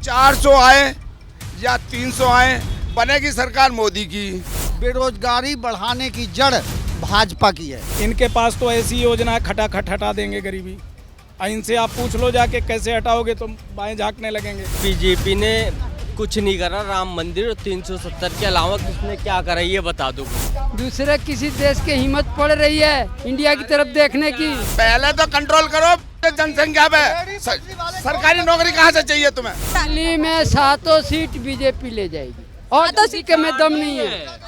400 आए या 300 आए, बनेगी सरकार मोदी की। बेरोजगारी बढ़ाने की जड़ भाजपा की है। इनके पास तो ऐसी योजना है, खटाखट हटा देंगे गरीबी। इनसे आप पूछ लो जाके कैसे हटाओगे, तो बाएं झांकने लगेंगे। बीजेपी ने कुछ नहीं करा, राम मंदिर 370 के अलावा किसने क्या करा ये बता दो। दूसरे किसी देश की हिम्मत पड़ रही है इंडिया की तरफ देखने की। पहले तो कंट्रोल करो जनसंख्या पे। सरकारी नौकरी कहाँ से चाहिए तुम्हें? दिल्ली में 7 सीट बीजेपी ले जाएगी और तो सीट में दम नहीं है।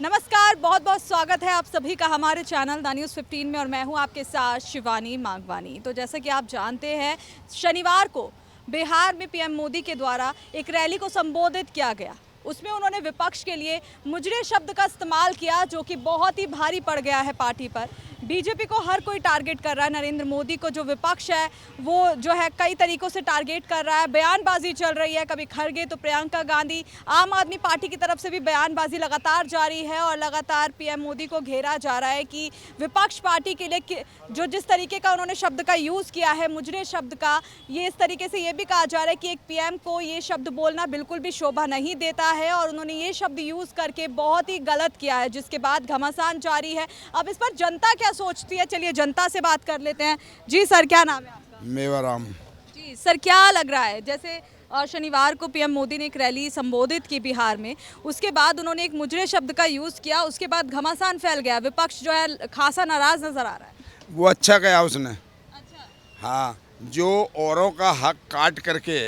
नमस्कार, बहुत बहुत स्वागत है आप सभी का हमारे चैनल द न्यूज़ 15 में और मैं हूं आपके साथ शिवानी मांगवानी। तो जैसा कि आप जानते हैं, शनिवार को बिहार में पीएम मोदी के द्वारा एक रैली को संबोधित किया गया। उसमें उन्होंने विपक्ष के लिए मुजरे शब्द का इस्तेमाल किया, जो कि बहुत ही भारी पड़ गया है पार्टी पर। बीजेपी को हर कोई टारगेट कर रहा है, नरेंद्र मोदी को जो विपक्ष है वो जो है कई तरीकों से टारगेट कर रहा है। बयानबाजी चल रही है, कभी खड़गे तो प्रियंका गांधी। आम आदमी पार्टी की तरफ से भी बयानबाजी लगातार जारी है और लगातार पीएम मोदी को घेरा जा रहा है कि विपक्ष पार्टी के लिए जो जिस तरीके का उन्होंने शब्द का यूज़ किया है, मुजरे शब्द का, ये इस तरीके से ये भी कहा जा रहा है कि एक पीएम को ये शब्द बोलना बिल्कुल भी शोभा नहीं देता है और उन्होंने ये शब्द यूज़ करके बहुत ही गलत किया है, जिसके बाद घमासान जारी है। अब इस पर जनता क्या सोचती है, चलिए जनता से बात कर लेते हैं। जी सर, क्या नाम है आपका? मेवाराम। जी सर, क्या लग रहा है, जैसे शनिवार को पीएम मोदी ने एक रैली संबोधित की बिहार में, उसके बाद उन्होंने एक मुजरे शब्द का यूज़ किया, उसके बाद घमासान फैल गया, विपक्ष जो है खासा नाराज नजर आ रहा है। वो अच्छा कहा उसने। अच्छा। हाँ, जो औरों का हक काट करके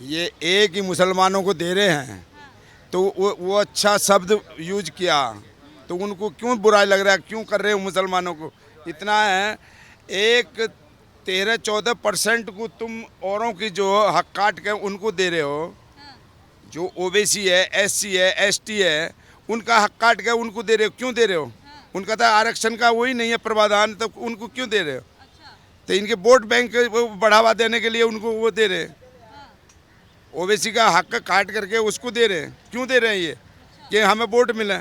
ये एक ही मुसलमानों को दे रहे हैं, तो वो अच्छा शब्द यूज किया, तो उनको क्यों बुरा लग रहा है, क्यों कर रहे हो मुसलमानों को? इतना है, एक 13-14% को तुम औरों की जो हक काट के उनको दे रहे हो, जो ओबीसी है, एससी है, एसटी है, उनका हक काट के उनको दे रहे हो, क्यों दे रहे हो? उनका तो आरक्षण का वही नहीं है प्रावधान, तो उनको क्यों दे रहे हो? तो इनके वोट बैंक को बढ़ावा देने के लिए उनको वो दे रहे हैं। ओबीसी का हक काट करके उसको दे रहे हैं, क्यों दे रहे हैं ये? कि हमें वोट मिले।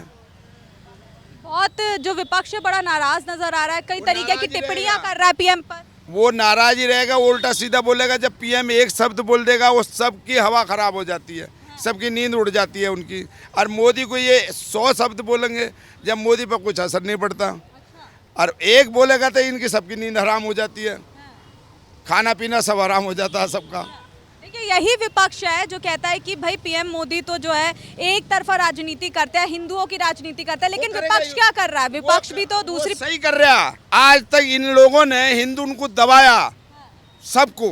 बहुत जो विपक्ष है बड़ा नाराज नजर आ रहा है, कई तरीके की टिप्पणियां कर रहा है पीएम पर। वो नाराज ही रहेगा, वो उल्टा सीधा बोलेगा। जब पीएम एक शब्द बोल देगा, वो सबकी हवा खराब हो जाती है, सबकी नींद उड़ जाती है उनकी। और मोदी को ये 100 शब्द बोलेंगे, जब मोदी पर कुछ असर नहीं पड़ता। और एक बोलेगा तो इनकी सबकी नींद हराम हो जाती है, खाना पीना सब हराम हो जाता है सबका। देखिए, यही विपक्ष है जो कहता है कि भाई पीएम मोदी तो जो है एक तरफा राजनीति करते हैं, हिंदुओं की राजनीति करता है, लेकिन विपक्ष क्या कर रहा है? विपक्ष भी तो दूसरी सही कर रहा है। आज तक इन लोगों ने हिंदू उनको दबाया, सबको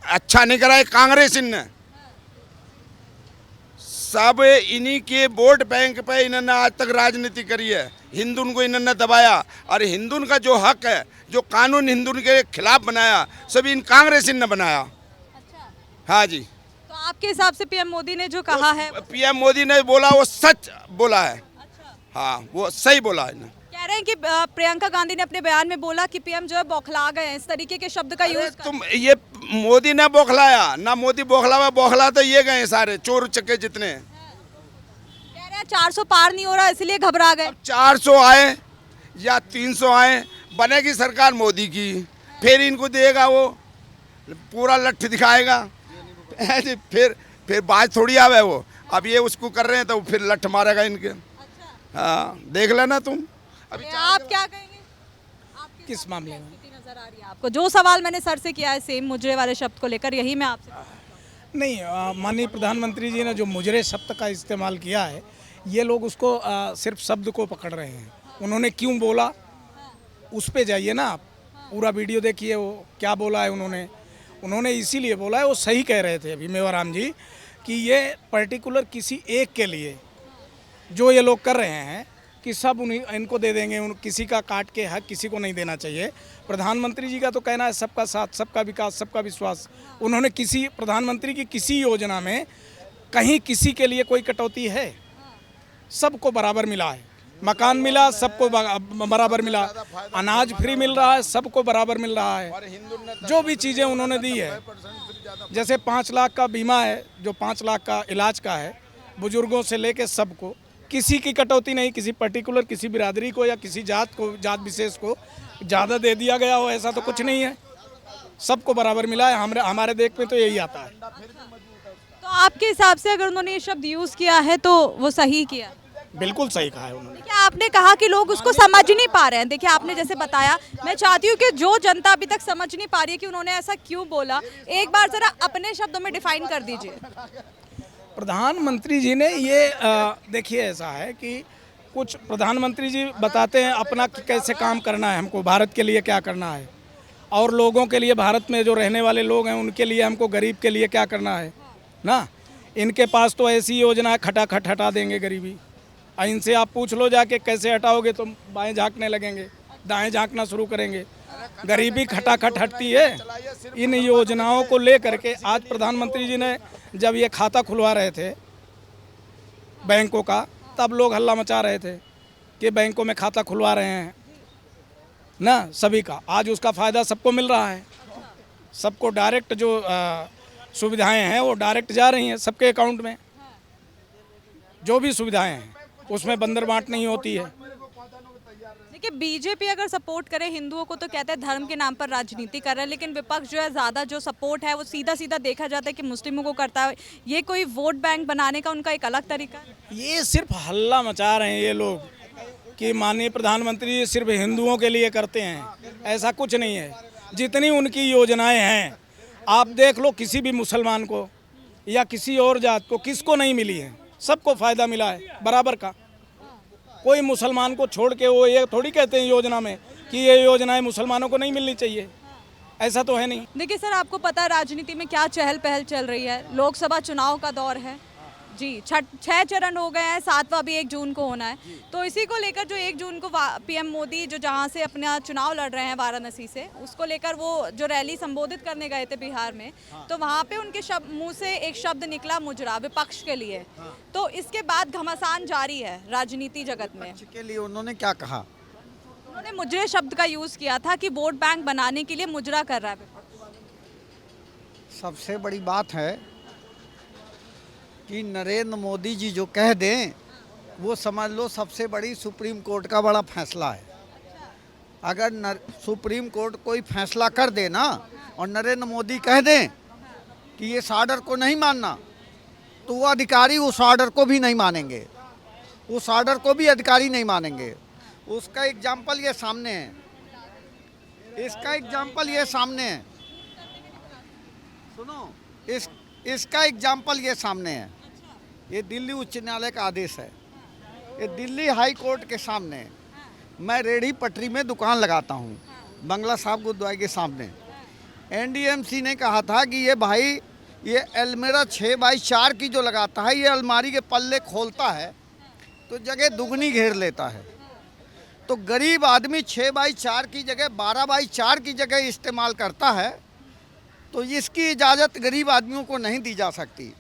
अच्छा नहीं करा है कांग्रेस ने। सब इन्हीं के वोट बैंक पे इन्होंने आज तक राजनीति करी है, हिंदू को इन्होंने दबाया। और हिंदू का जो हक है, जो कानून हिंदू के खिलाफ बनाया, सब इन कांग्रेस ने बनाया। हाँ जी। तो आपके हिसाब से पीएम मोदी ने जो कहा है, पीएम मोदी ने बोला वो सच बोला है। हाँ, वो सही बोला है। कह रहे हैं कि प्रियंका गांधी ने अपने बयान में बोला कि पीएम जो है बौखला गए हैं, इस तरीके के शब्द का यूज कर। तुम ये मोदी ने बौखलाया ना, मोदी बौखलावा, बौखला तो ये गए सारे चोर चक्के जितने। कह रहे हैं 400 पार नहीं हो रहा, इसलिए घबरा गए। 400 आए या 300 आए, बनेगी सरकार मोदी की, फिर इनको देगा, वो पूरा लठ दिखाएगा। फिर बात थोड़ी आवे वो। अब ये उसको कर रहे हैं तो फिर लठ मारेगा इनके। हाँ, देख लेना तुम। अभी आप क्या कहेंगे? किस मामले में नजर आ रही है आपको? जो सवाल मैंने सर से किया है सेम मुजरे वाले शब्द को लेकर, यही मैं आपसे नहीं, माननीय प्रधानमंत्री जी ने जो मुजरे शब्द का इस्तेमाल किया है, ये लोग उसको सिर्फ शब्द को पकड़ रहे हैं। उन्होंने क्यों बोला उस पे जाइए ना आप, पूरा वीडियो देखिए वो क्या बोला है उन्होंने इसीलिए बोला है, वो सही कह रहे थे अभी मेवाराम जी, कि ये पर्टिकुलर किसी एक के लिए जो ये लोग कर रहे हैं कि सब उन्हीं इनको दे देंगे, किसी का काट के हक किसी को नहीं देना चाहिए। प्रधानमंत्री जी का तो कहना है सबका साथ, सबका विकास, सबका विश्वास। उन्होंने प्रधानमंत्री की किसी योजना में कहीं किसी के लिए कोई कटौती है? सबको बराबर मिला है, मकान मिला सबको बराबर मिला, अनाज फ्री मिल रहा है सबको बराबर मिल रहा है। जो भी चीज़ें उन्होंने दी है, जैसे 5 लाख का बीमा है, जो 5 लाख का इलाज का है, बुजुर्गों से लेके सबको किसी की कटौती नहीं, किसी पर्टिकुलर किसी बिरादरी को या किसी जात को, जात विशेष को ज़्यादा दे दिया गया हो, ऐसा तो कुछ नहीं है। सबको बराबर मिला है। हमारे देख में तो यही आता है। तो आपके हिसाब से अगर उन्होंने ये शब्द यूज़ किया है तो वो सही किया? बिल्कुल सही कहा है उन्होंने। देखिए, आपने कहा कि लोग उसको समझ ही नहीं पा रहे हैं। देखिए, आपने जैसे बताया, मैं चाहती हूँ कि जो जनता अभी तक समझ नहीं पा रही है कि उन्होंने ऐसा क्यों बोला, एक बार ज़रा अपने शब्दों में डिफाइन कर दीजिए। प्रधानमंत्री जी ने ये देखिए, ऐसा है कि कुछ प्रधानमंत्री जी बताते हैं अपना कि कैसे काम करना है, हमको भारत के लिए क्या करना है, और लोगों के लिए, भारत में जो रहने वाले लोग हैं उनके लिए, हमको गरीब के लिए क्या करना है ना। इनके पास तो ऐसी योजना है, खटाखट हटा देंगे गरीबी। इनसे आप पूछ लो जाके कैसे हटाओगे, तो बाएं झांकने लगेंगे, दाएं झांकना शुरू करेंगे। गरीबी खटाखट हटती है इन योजनाओं को लेकर के। आज प्रधानमंत्री जी ने जब ये खाता खुलवा रहे थे बैंकों का, तब लोग हल्ला मचा रहे थे कि बैंकों में खाता खुलवा रहे हैं ना सभी का। आज उसका फ़ायदा सबको मिल रहा है। सबको डायरेक्ट जो सुविधाएं हैं वो डायरेक्ट जा रही हैं सबके अकाउंट में। जो भी सुविधाएं हैं उसमें बंदर बांट नहीं होती है। देखिए, बीजेपी अगर सपोर्ट करे हिंदुओं को तो कहते हैं धर्म के नाम पर राजनीति कर रहा है, लेकिन विपक्ष जो है ज़्यादा जो सपोर्ट है वो सीधा सीधा देखा जाता है कि मुस्लिमों को करता है। ये कोई वोट बैंक बनाने का उनका एक अलग तरीका है। ये सिर्फ हल्ला मचा रहे हैं ये लोग कि माननीय प्रधानमंत्री सिर्फ हिंदुओं के लिए करते हैं। ऐसा कुछ नहीं है। जितनी उनकी योजनाएं हैं आप देख लो, किसी भी मुसलमान को या किसी और जात को किसको नहीं मिली है, सबको फ़ायदा मिला है बराबर का। कोई मुसलमान को छोड़ के वो ये थोड़ी कहते हैं योजना में कि ये योजनाएं मुसलमानों को नहीं मिलनी चाहिए, ऐसा तो है नहीं। देखिए सर, आपको पता है राजनीति में क्या चहल पहल चल रही है। लोकसभा चुनाव का दौर है जी, 6 चरण हो गए हैं, 7वां भी 1 जून को होना है। तो इसी को लेकर जो 1 जून को पीएम मोदी जो जहां से अपना चुनाव लड़ रहे हैं वाराणसी से, उसको लेकर वो जो रैली संबोधित करने गए थे बिहार में, तो वहां पे उनके मुंह से एक शब्द निकला मुजरा, विपक्ष के लिए। तो इसके बाद घमासान जारी है राजनीति जगत में। के लिए उन्होंने क्या कहा? उन्होंने मुजरे शब्द का यूज किया था कि वोट बैंक बनाने के लिए मुजरा कर रहा है विपक्ष। सबसे बड़ी बात है कि नरेंद्र मोदी जी जो कह दें वो समझ लो सबसे बड़ी सुप्रीम कोर्ट का बड़ा फैसला है। अगर सुप्रीम कोर्ट कोई फैसला कर दे ना और नरेंद्र मोदी कह दें कि इस ऑर्डर को नहीं मानना, तो वो अधिकारी उस ऑर्डर को भी नहीं मानेंगे, उस ऑर्डर को भी अधिकारी नहीं मानेंगे। उसका एग्जाम्पल ये सामने है, इसका एग्जाम्पल ये सामने है, सुनो, इसका एग्जाम्पल ये सामने है। ये दिल्ली उच्च न्यायालय का आदेश है, ये दिल्ली हाई कोर्ट के सामने। मैं रेहड़ी पटरी में दुकान लगाता हूँ बंगला साहब गुरुद्वारे के सामने। एनडीएमसी ने कहा था कि ये भाई ये अलमीरा 6x4 की जो लगाता है, ये अलमारी के पल्ले खोलता है तो जगह दुगनी घेर लेता है। तो गरीब आदमी 6x4 की जगह 12x4 की जगह इस्तेमाल करता है, तो इसकी इजाज़त गरीब आदमियों को नहीं दी जा सकती।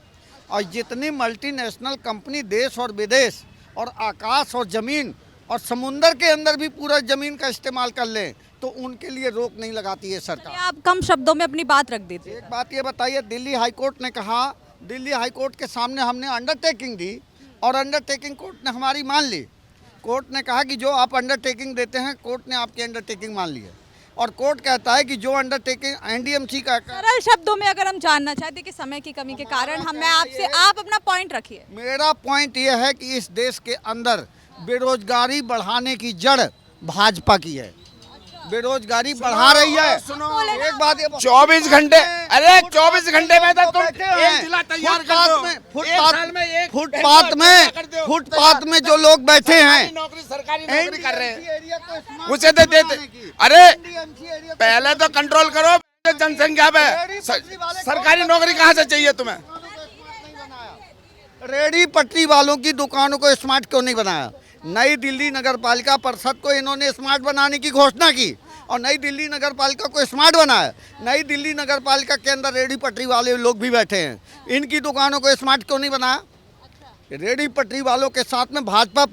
और जितनी मल्टीनेशनल कंपनी देश और विदेश और आकाश और ज़मीन और समुंदर के अंदर भी पूरा ज़मीन का इस्तेमाल कर लें तो उनके लिए रोक नहीं लगाती है सरकार। आप कम शब्दों में अपनी बात रख दीजिए। एक बात ये बताइए, दिल्ली हाई कोर्ट ने कहा, दिल्ली हाई कोर्ट के सामने हमने अंडरटेकिंग दी और अंडरटेकिंग कोर्ट ने हमारी मान ली। कोर्ट ने कहा कि जो आप अंडरटेकिंग देते हैं, कोर्ट ने आपकी अंडरटेकिंग मान ली है। और कोर्ट कहता है कि जो अंडरटेकिंग एनडीएमसी का। सरल शब्दों में अगर हम जानना चाहते कि समय की कमी के कारण मैं आपसे, आप अपना पॉइंट रखिए। मेरा पॉइंट यह है कि इस देश के अंदर बेरोजगारी बढ़ाने की जड़ भाजपा की है। बेरोजगारी बढ़ा रही है। सुनो, एक बात, 24 घंटे, अरे 24 घंटे में तो तुम एक जिला तैयार कर दो। फुटपाथ में जो लोग बैठे हैं, सरकारी नौकरी कर रहे हैं, उसे दे देते। अरे पहले तो कंट्रोल करो जनसंख्या पे। सरकारी नौकरी कहाँ से चाहिए तुम्हें? रेहड़ी पटरी वालों की दुकानों को स्मार्ट क्यों नहीं बनाया? नई दिल्ली नगर पालिका परिषद को इन्होंने स्मार्ट बनाने की घोषणा की और नई दिल्ली नगर पालिका को स्मार्ट बनाया। नई दिल्ली नगर पालिका के अंदर रेहड़ी पटरी वाले लोग भी बैठे हैं, इनकी दुकानों को स्मार्ट क्यों नहीं बनाया? रेहड़ी पटरी वालों के साथ में भाजपा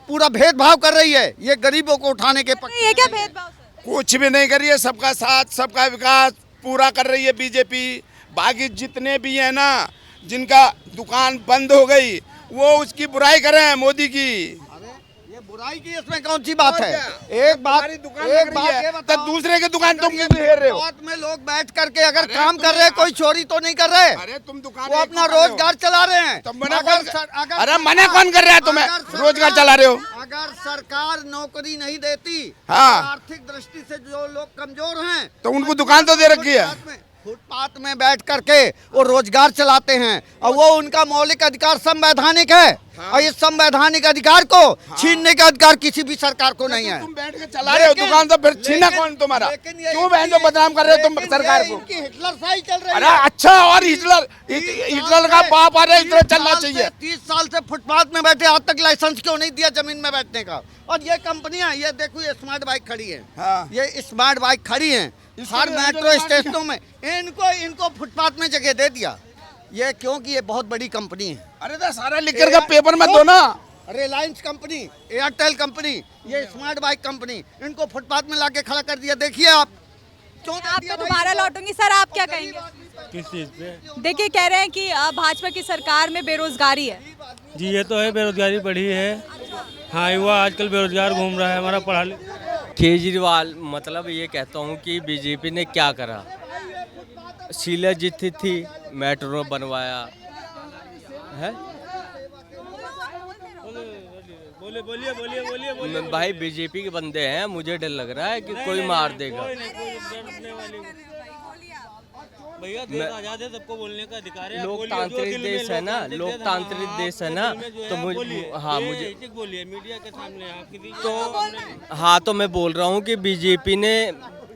पूरा भेदभाव कर रही है। ये गरीबों को उठाने के ये क्या भेदभाव सर? कुछ भी नहीं कर रही है, सबका साथ सबका विकास पूरा कर रही है बीजेपी। बाकी जितने भी है ना, जिनका दुकान बंद हो गई वो उसकी बुराई कर रहे हैं मोदी की। अरे ये बुराई की इसमें कौन सी बात है? तुम्हारी दुकान लग रही है, तो दूसरे की दुकान तुम क्यों घेर रहे हो? साथ में लोग बैठ करके अगर काम कर रहे हैं, कोई चोरी तो नहीं कर रहे, अरे तुम दुकान वो अपना रोजगार चला रहे हैं। तो मना अरे मना कौन कर रहा है तुम्हें? रोजगार चला रहे हो। अगर सरकार नौकरी नहीं देती, हाँ। आर्थिक दृष्टि से जो लोग कमजोर हैं, तो उनको दुकान तो दे रखी है। फुटपाथ में बैठ करके वो रोजगार चलाते हैं और वो उनका मौलिक अधिकार संवैधानिक है। हाँ। और इस संवैधानिक अधिकार को छीनने का अधिकार किसी भी सरकार को नहीं है। तुम बैठ के चला रहे हो दुकान, तो फिर छीना कौन तुम्हारा? क्यों बहन जो बदनाम कर रहे हो तुम सरकार को? इनकी हिटलरशाही चल रही अरे है। अच्छा, और हिटलर का बाप आ रहा है, इतना चलना चाहिए। 30 साल से फुटपाथ में बैठे, आज तक लाइसेंस क्यों नहीं दिया जमीन में बैठने का? और ये कंपनियां, ये देखो, ये स्मार्ट बाइक खड़ी है, हाँ। ये स्मार्ट बाइक खड़ी है हर मेट्रो स्टेशनों में। इनको फुटपाथ में जगह दे दिया, ये क्योंकि ये बहुत बड़ी कंपनी है। अरे तो सारा लिख कर पेपर में दो ना। रिलायंस कंपनी, एयरटेल कंपनी, ये स्मार्ट बाइक कंपनी, इनको फुटपाथ में लाके खड़ा कर दिया। देखिए आप क्यों दे आप दिया पे भाई? दोबारा लौटूंगी। सर आप क्या कहेंगे? किस चीज़ पे? देखिए कह रहे हैं कि भाजपा की सरकार में बेरोजगारी है। जी ये तो है, बेरोजगारी बढ़ी है। हाँ, युवा आजकल बेरोजगार घूम रहा है, हमारा पढ़ा केजरीवाल मतलब ये कहता हूँ कि बीजेपी ने क्या करा। शीला जीती थी, मेट्रो बनवाया है। बोलिए भाई बीजेपी के बंदे हैं, मुझे डर लग रहा है कि कोई मार देगा। भैया देश आजाद है, सबको बोलने का अधिकार है। लोकतांत्रिक देश है ना, लोकतांत्रिक देश है ना, तो मुझे हाँ मुझे बोलिए मीडिया के सामने आप किसी तो हाँ तो मैं बोल रहा हूँ कि बीजेपी ने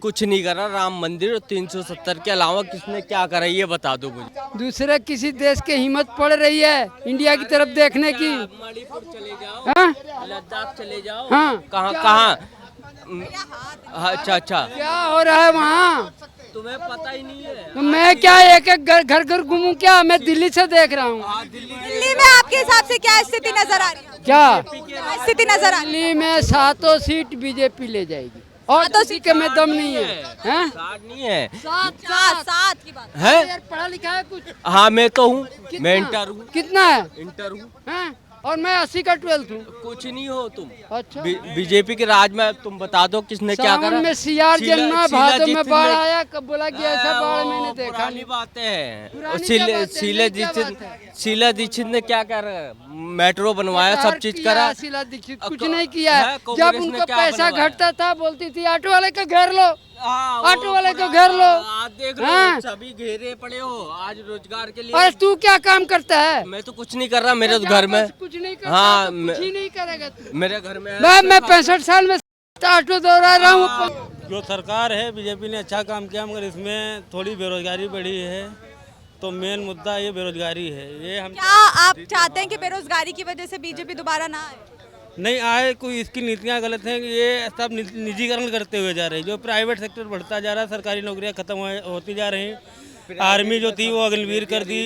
कुछ नहीं करा। राम मंदिर 370 के अलावा किसने क्या करा ये बता दो मुझे। दूसरे किसी देश की हिम्मत पड़ रही है इंडिया की तरफ देखने की? मणिपुर चले जाओ, हाँ? लद्दाख चले जाओ। हाँ। कहाँ कहाँ? अच्छा अच्छा, क्या हो रहा है वहाँ? तुम्हें पता ही नहीं है। तो मैं क्या एक एक घर घर घूमूं क्या? मैं दिल्ली से देख रहा हूँ। दिल्ली में आपके हिसाब से क्या स्थिति नजर आ रही है? क्या स्थिति नजर आ रही दिल्ली में 7 सीट बीजेपी ले जाएगी और तो किसी के में दम नहीं है। हैं? साठ नहीं है, सात की बात है? यार पढ़ा लिखा है कुछ? हाँ मैं तो हूँ, कितना? मैं इंटर हूँ। कितना है? इंटर हूँ। हैं? और मैं 80 का 12th हूँ। कुछ नहीं हो तुम। अच्छा। बीजेपी के राज में तुम बता दो किसने क्या करा। सावन में सियार जन्मा, भादो में बाढ़ आया। कब बोला कि ऐसा बाढ़ मैंने वो देखा पुरानी नहीं। बातें हैं। पुरानी क्या बात है? शीला नई क्या दीक्षित, बात है? शीला दीक्षित ने क्या करा? मेट्रो बनवाया, सब चीज किया करा। शीला दीक्षित कुछ को- नहीं किया है। है, जब कांग्रेस ने उनको क्या पैसा बनवाया? घटता था बोलती थी ऑटो वाले को घेर लो, हाँ, ऑटो वो वाले को बड़ा- घेर लो। आज देख लो, हाँ। सभी घेरे पड़े हो आज रोजगार के लिए। और तू क्या काम करता है? मैं तो कुछ नहीं कर रहा, मेरे घर में। कुछ नहीं करता हाँ, तो कुछ ही नहीं करेगा तू। मेरे घर में है। मैं 65 साल में ऑटो दौड़ा रहा हूँ। जो सरकार है बीजेपी ने अच्छा काम किया, मगर इसमें थोड़ी बेरोजगारी बढ़ी है। तो मेन मुद्दा ये बेरोजगारी है। ये हम क्या आप चाहते हैं कि बेरोजगारी की वजह से बीजेपी दोबारा ना आए? नहीं आए, कोई इसकी नीतियाँ गलत हैं कि ये सब निजीकरण करते हुए जा रहे हैं। जो प्राइवेट सेक्टर बढ़ता जा रहा है, सरकारी नौकरियां खत्म होती जा रही हैं। आर्मी जो थी वो अग्निवीर कर दी।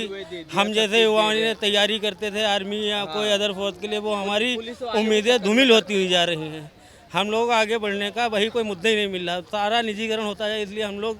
हम जैसे युवाओं ने तैयारी करते थे आर्मी या कोई अदर फोर्स के लिए, वो हमारी उम्मीदें धूमिल होती हुई जा रही हैं। हम लोग आगे बढ़ने का वही कोई मुद्दा ही नहीं मिल रहा, सारा निजीकरण होता है। इसलिए हम लोग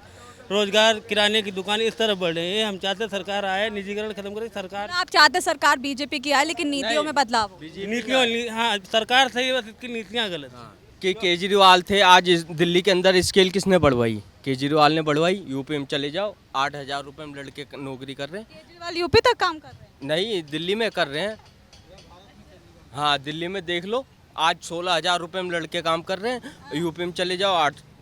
रोजगार, किराने की दुकान इस तरफ बढ़ रहे हैं। हम चाहते सरकार आए, निजीकरण खत्म करे। सरकार आप चाहते सरकार बीजेपी की आए लेकिन नीतियों में बदलाव हो। नीतियों, हाँ सरकार सही है, बस इसकी नीतियाँ गलत हैं। कि केजरीवाल थे, आज दिल्ली के अंदर स्केल किसने बढ़वाई? केजरीवाल ने बढ़वाई। यूपी में चले जाओ, 8,000 रुपये में लड़के नौकरी कर रहे हैं। केजरीवाल यूपी तक काम कर रहे हैं? नहीं, दिल्ली में कर रहे हैं। हाँ दिल्ली में देख लो, आज 16,000 रुपये में लड़के काम कर रहे हैं। यूपी में चले जाओ,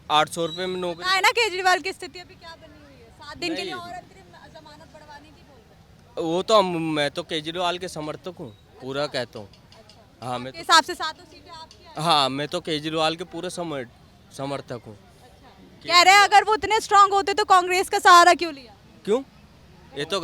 800 रुपये में नौकरी। है ना केजरीवाल की स्थिति अभी क्या बनी हुई है? 7 दिन के लिए और अंतरिम जमानत बढ़वाने की बोल रहे हैं। वो तो मैं तो केजरीवाल के समर्थक हूँ, पूरा कहता हूँ। हाँ मैं के हिसाब से 7 सीटें आपकी हैं। हाँ मैं तो केजरीवाल के पूरे समर्थक हूँ। कह रहे हैं अगर वो इतने स्ट्रांग होते तो कांग्रेस का सहारा क्यों लिया? क्यों? ये तो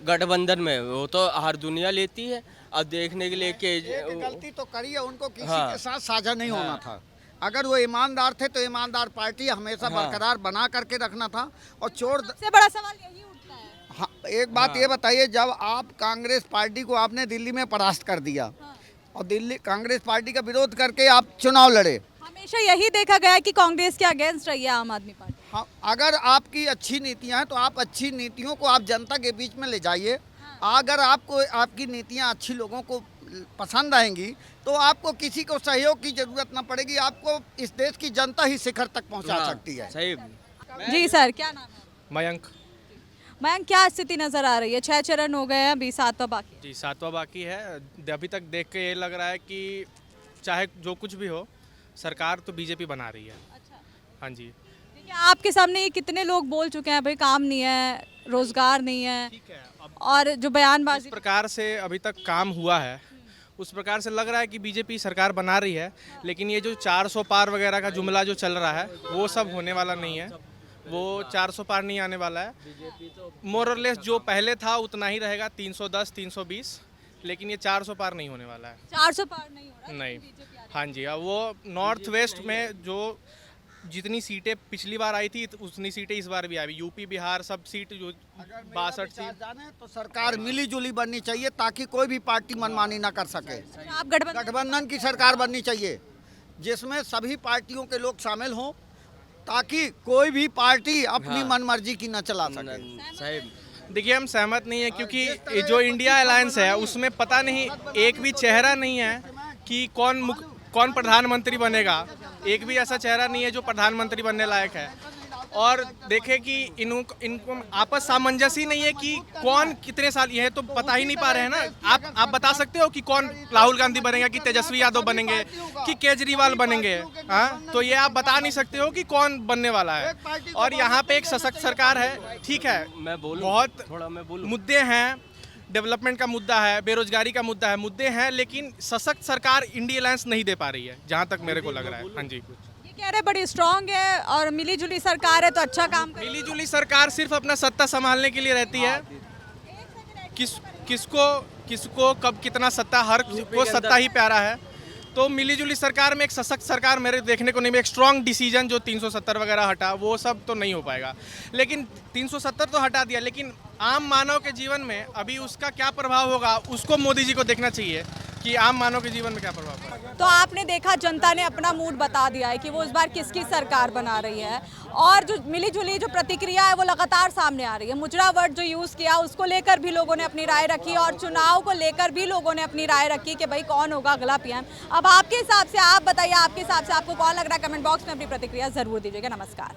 गठबंधन में वो तो हर दुनिया लेती है। अब देखने के लिए एक गलती तो करी है, उनको किसी हाँ। के साथ साझा नहीं होना था। अगर वो ईमानदार थे तो ईमानदार पार्टी हमेशा बरकरार बना करके रखना था। और चोर सबसे बड़ा सवाल यही उठता है। हाँ, एक बात ये बताइए, जब आप कांग्रेस पार्टी को आपने दिल्ली में परास्त कर दिया और दिल्ली कांग्रेस पार्टी का विरोध करके आप चुनाव लड़े, हमेशा यही देखा गया है कि कांग्रेस के अगेंस्ट रही है आम आदमी पार्टी। हाँ, अगर आपकी अच्छी नीतियां हैं तो आप अच्छी नीतियों को आप जनता के बीच में ले जाइए। अगर आपको आपकी नीतियाँ अच्छी लोगों को पसंद आएंगी तो आपको किसी को सहयोग की जरूरत ना पड़ेगी, आपको इस देश की जनता ही शिखर तक पहुंचा सकती है। सही। जी सर, क्या नाम है? मयंक। मैम, क्या स्थिति नजर आ रही है? 6 चरण हो गए हैं, अभी 7वां बाकी है। जी 7वां बाकी है। अभी तक देख के ये लग रहा है कि चाहे जो कुछ भी हो, सरकार तो बीजेपी बना रही है। अच्छा, हाँ जी। देखिए आपके सामने ये कितने लोग बोल चुके हैं भाई काम नहीं है, रोजगार नहीं है, ठीक है। अब और जो जिस बयानबाजी प्रकार से अभी तक काम हुआ है उस प्रकार से लग रहा है कि बीजेपी सरकार बना रही है, लेकिन ये जो 400 पार वगैरह का जुमला जो चल रहा है वो सब होने वाला नहीं है। वो 400 पार नहीं आने वाला है। मोर और लेस जो पहले था उतना ही रहेगा, 310 320, लेकिन ये 400 पार नहीं होने वाला है। 400 पार नहीं हो रहा है, नहीं। बीजेपी आ रही हाँ जी। अब वो नॉर्थ वेस्ट में जो जितनी सीटें पिछली बार आई थी उतनी सीटें इस बार भी आई। यूपी बिहार सब सीट जो 62 सीट जाने तो सरकार मिली जुली बननी चाहिए ताकि कोई भी पार्टी मनमानी ना कर सके। है। आप गठबंधन गठबंधन की सरकार बननी चाहिए जिसमें सभी पार्टियों के लोग शामिल हों ताकि कोई भी पार्टी अपनी मनमर्जी की न चला सके। सही। देखिए हम सहमत नहीं है, क्योंकि ये जो इंडिया अलायंस है उसमें पता नहीं एक भी चेहरा नहीं है कि कौन प्रधानमंत्री बनेगा। एक भी ऐसा चेहरा नहीं है जो प्रधानमंत्री बनने लायक है। और देखें कि इनको आपस सामंजस्य ही नहीं है कि कौन कितने साल, ये तो पता ही नहीं पा रहे हैं ना। आप बता सकते हो कि कौन राहुल गांधी बनेगा, कि तेजस्वी यादव बनेंगे, कि केजरीवाल बनेंगे? हाँ, तो ये आप बता नहीं सकते हो कि कौन बनने वाला है। और यहाँ पे एक सशक्त सरकार है, ठीक है, मैं बोलूं बहुत थोड़ा, मैं बोलूं। मुद्दे हैं, डेवलपमेंट का मुद्दा है, बेरोजगारी का मुद्दा है, मुद्दे हैं, लेकिन सशक्त सरकार इंडिया अलायंस नहीं दे पा रही है, जहाँ तक मेरे को लग रहा है। हाँ जी। ये कह रहे बड़ी स्ट्रांग है और मिली जुली सरकार है तो अच्छा काम कर। मिली जुली सरकार सिर्फ अपना सत्ता संभालने के लिए रहती है। किसको कब कितना सत्ता, हर को सत्ता ही प्यारा है। तो मिली जुली सरकार में एक सशक्त सरकार मेरे देखने को नहीं, एक स्ट्रांग डिसीजन जो 370 वगैरह हटा वो सब तो नहीं हो पाएगा। लेकिन 370 तो हटा दिया, लेकिन आम मानव के जीवन में अभी उसका क्या प्रभाव होगा उसको मोदी जी को देखना चाहिए कि आम मानव के जीवन में क्या प्रभाव पड़ेगा। तो आपने देखा जनता ने अपना मूड बता दिया है कि वो इस बार किसकी सरकार बना रही है, और जो मिली जुली जो प्रतिक्रिया है वो लगातार सामने आ रही है। मुजरा वर्ड जो यूज़ किया उसको लेकर भी लोगों ने अपनी राय रखी, और चुनाव को लेकर भी लोगों ने अपनी राय रखी कि भाई कौन होगा अगला पीएम। अब आपके हिसाब से आप बताइए, आपके हिसाब से आपको कौन लग रहा है? कमेंट बॉक्स में अपनी प्रतिक्रिया ज़रूर दीजिएगा। नमस्कार।